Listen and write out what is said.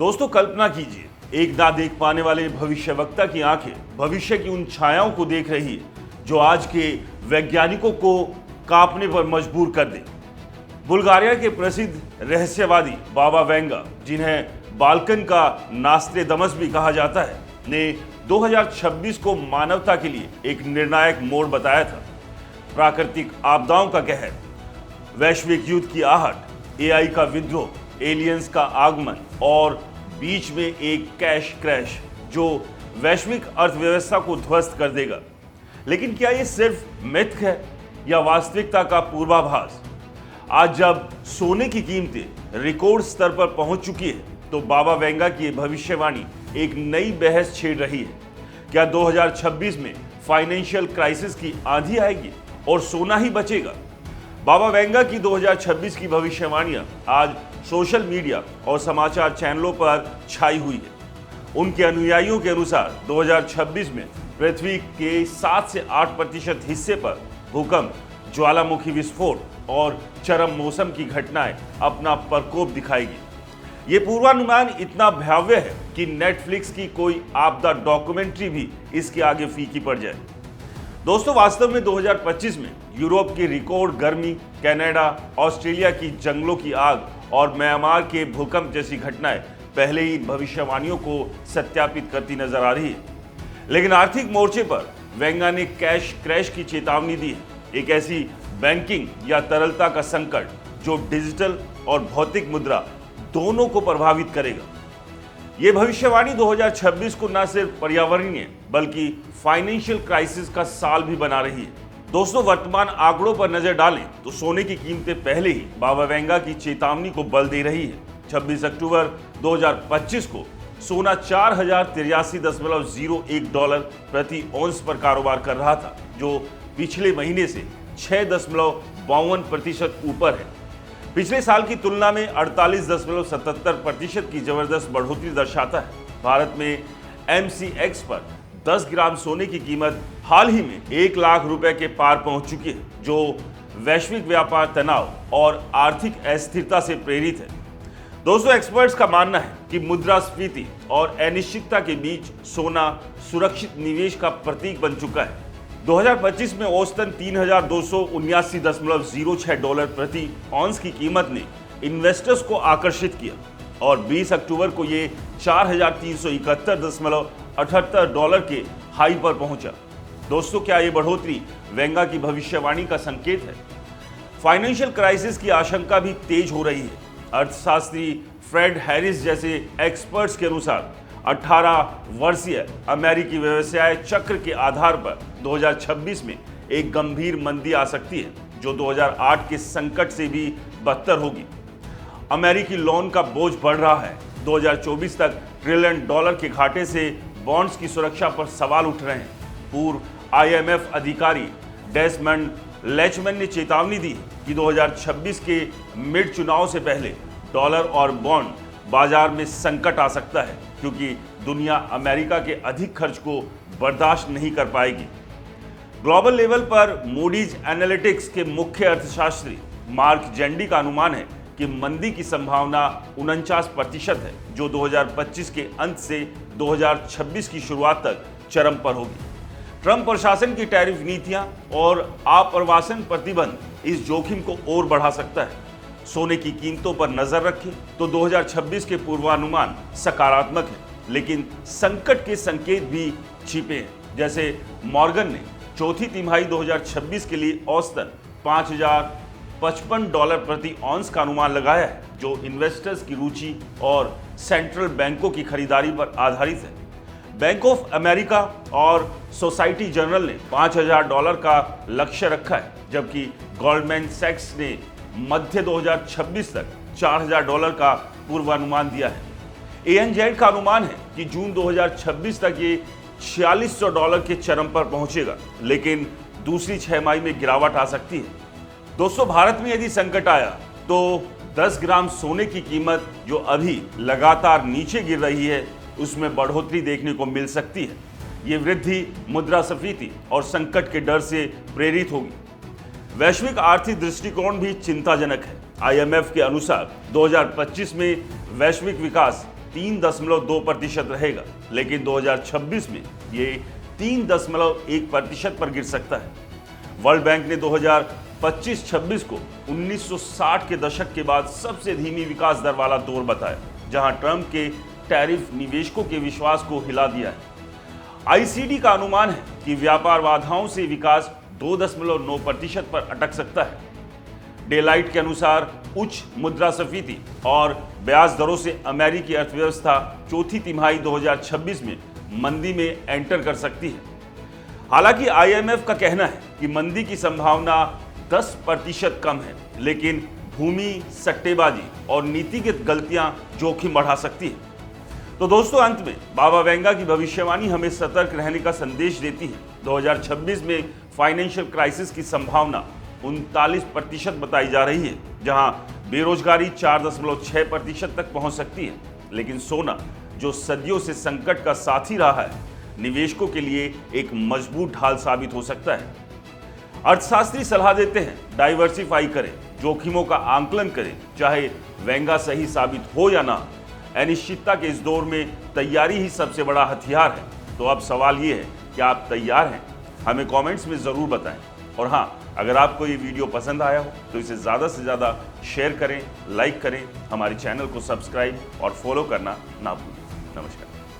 दोस्तों कल्पना कीजिए, एक ना देख पाने वाले भविष्यवक्ता की आंखें भविष्य की उन छायाओं को देख रही है जो आज के वैज्ञानिकों को कांपने पर मजबूर कर दे। बुल्गारिया के प्रसिद्ध रहस्यवादी बाबा वेंगा, जिन्हें बाल्कन का नास्त्रेदमस भी कहा जाता है, ने 2026 को मानवता के लिए एक निर्णायक मोड़ बताया था। प्राकृतिक आपदाओं का कहर, वैश्विक युद्ध की आहट, एआई का विद्रोह, एलियंस का आगमन और बीच में एक कैश क्रैश जो वैश्विक अर्थव्यवस्था को ध्वस्त कर देगा। लेकिन क्या ये सिर्फ मिथ है या वास्तविकता का पूर्वाभास? आज जब सोने की कीमतें रिकॉर्ड स्तर पर पहुंच चुकी है, तो बाबा वेंगा की ये भविष्यवाणी एक नई बहस छेड़ रही है। क्या 2026 में फाइनेंशियल क्राइसिस की आंधी आएगी और सोना ही बचेगा? बाबा वेंगा की 2026 की भविष्यवाणियां आज सोशल मीडिया और समाचार चैनलों पर छाई हुई है। उनके अनुयायियों के अनुसार 2026 में पृथ्वी के 7 से 8% हिस्से पर भूकंप, ज्वालामुखी विस्फोट और चरम मौसम की घटनाएं अपना प्रकोप दिखाएगी। ये पूर्वानुमान इतना भयावह है कि नेटफ्लिक्स की कोई आपदा डॉक्यूमेंट्री भी इसके आगे फीकी पड़ जाए। दोस्तों, वास्तव में 2025 में यूरोप की रिकॉर्ड गर्मी, कनाडा, ऑस्ट्रेलिया की जंगलों की आग और म्यांमार के भूकंप जैसी घटनाएं पहले ही भविष्यवाणियों को सत्यापित करती नजर आ रही है। लेकिन आर्थिक मोर्चे पर वेंगा ने कैश क्रैश की चेतावनी दी है, एक ऐसी बैंकिंग या तरलता का संकट जो डिजिटल और भौतिक मुद्रा दोनों को प्रभावित करेगा। ये भविष्यवाणी 2026 को न सिर्फ पर्यावरणीय बल्कि फाइनेंशियल क्राइसिस का साल भी बना रही है। दोस्तों, वर्तमान आंकड़ों पर नजर डालें तो सोने की कीमतें पहले ही बाबा वेंगा की चेतावनी को बल दे रही है। 26 अक्टूबर 2025 को सोना $4083.01 प्रति औंस पर कारोबार कर रहा था, जो पिछले महीने से 6.52% ऊपर है। पिछले साल की तुलना में 48.77% की जबरदस्त बढ़ोतरी दर्शाता है। भारत में MCX पर 10 ग्राम सोने की कीमत हाल ही में 1 लाख रुपए के पार पहुंच चुकी है, जो वैश्विक व्यापार तनाव और आर्थिक अस्थिरता से प्रेरित है। दोस्तों, एक्सपर्ट्स का मानना है कि मुद्रास्फीति और अनिश्चितता के बीच सोना सुरक्षित निवेश का प्रतीक बन चुका है। 2025 में औसतन $3279.06 प्रति ऑन्स की कीमत ने इन्वेस्टर्स को आकर्षित किया और 20 अक्टूबर को ये $4371.78 के हाई पर पहुंचा। दोस्तों, क्या ये बढ़ोतरी वेंगा की भविष्यवाणी का संकेत है? फाइनेंशियल क्राइसिस की आशंका भी तेज हो रही है। अर्थशास्त्री फ्रेड हैरिस जैसे एक्सपर्ट्स के अनुसार 18 वर्षीय अमेरिकी व्यवसाय चक्र के आधार पर 2026 में एक गंभीर मंदी आ सकती है, जो 2008 के संकट से भी बदतर होगी। अमेरिकी लोन का बोझ बढ़ रहा है। 2024 तक $1 ट्रिलियन के घाटे से बॉन्ड्स की सुरक्षा पर सवाल उठ रहे हैं। पूर्व IMF अधिकारी डेसमंड लेचमैन ने चेतावनी दी कि 2026 के मिड चुनाव से पहले डॉलर और बॉन्ड बाजार में संकट आ सकता है, क्योंकि दुनिया अमेरिका के अधिक खर्च को बर्दाश्त नहीं कर पाएगी। ग्लोबल लेवल पर मूडीज एनालिटिक्स के मुख्य अर्थशास्त्री मार्क जेंडी का अनुमान है कि मंदी की संभावना 49% है, जो 2025 के अंत से 2026 की शुरुआत तक चरम पर होगी। ट्रंप प्रशासन की टैरिफ नीतियां और आप्रवासन प्रतिबंध इस जोखिम को और बढ़ा सकता है। सोने की कीमतों पर नजर रखें तो 2026 के पूर्वानुमान सकारात्मक है, लेकिन संकट के संकेत भी छिपे हैं। जैसे मॉर्गन ने चौथी तिमाही 2026 के लिए औसतन $5055 प्रति ऑन्स का अनुमान लगाया है, जो इन्वेस्टर्स की रुचि और सेंट्रल बैंकों की खरीदारी पर आधारित है। बैंक ऑफ अमेरिका और सोसाइटी जनरल ने $5000 का लक्ष्य रखा है, जबकि गोल्डमैन सैक्स ने मध्य 2026 तक $4000 का पूर्वानुमान दिया है। ANZ का अनुमान है कि जून 2026 तक ये $4600 के चरम पर पहुंचेगा, लेकिन दूसरी छमाही में गिरावट आ सकती है। दोस्तों, भारत में यदि संकट आया तो 10 ग्राम सोने की कीमत जो अभी लगातार नीचे गिर रही है, उसमें बढ़ोतरी देखने को मिल सकती है। ये वृद्धि मुद्रास्फीति और संकट के डर से प्रेरित होगी। वैश्विक आर्थिक दृष्टिकोण भी चिंताजनक है। IMF के अनुसार 2025 में वैश्विक विकास 3.2% रहेगा, लेकिन 2026 में ये 3.1% पर गिर सकता है। वर्ल्ड बैंक ने 2025-26 को 1960 के दशक के बाद सबसे धीमी विकास दर वाला दौर बताया, जहां ट्रंप के टैरिफ निवेशकों के विश्वास को हिला दिया है। आईसीडी का अनुमान है कि व्यापार बाधाओं से विकास 2.9% पर अटक सकता है। डेलाइट के अनुसार उच्च मुद्रास्फीति और ब्याज दरों से अमेरिकी अर्थव्यवस्था चौथी तिमाही 2026 में मंदी में एंटर कर सकती है। हालांकि आईएमएफ का कहना है कि मंदी की संभावना 10% कम है, लेकिन भूमि, सट्टेबाजी और नीतिगत गलतियां जोखिम बढ़ा सकती है। तो दोस्तों, अंत में बाबा वेंगा की भविष्यवाणी हमें सतर्क रहने का संदेश देती है। 2026 में फाइनेंशियल क्राइसिस की संभावना 39% बताई जा रही है, जहां बेरोजगारी 4.6% तक पहुंच सकती है। लेकिन सोना, जो सदियों से संकट का साथी रहा है, निवेशकों के लिए एक मजबूत ढाल साबित हो सकता है। अर्थशास्त्री सलाह देते हैं, डाइवर्सिफाई करें, जोखिमों का आंकलन करें, चाहे वेंगा सही साबित हो या ना। अनिश्चितता के इस दौर में तैयारी ही सबसे बड़ा हथियार है। तो अब सवाल ये है कि आप तैयार हैं? हमें कमेंट्स में ज़रूर बताएं। और हाँ, अगर आपको ये वीडियो पसंद आया हो तो इसे ज़्यादा से ज़्यादा शेयर करें, लाइक करें, हमारे चैनल को सब्सक्राइब और फॉलो करना ना भूलें। नमस्कार।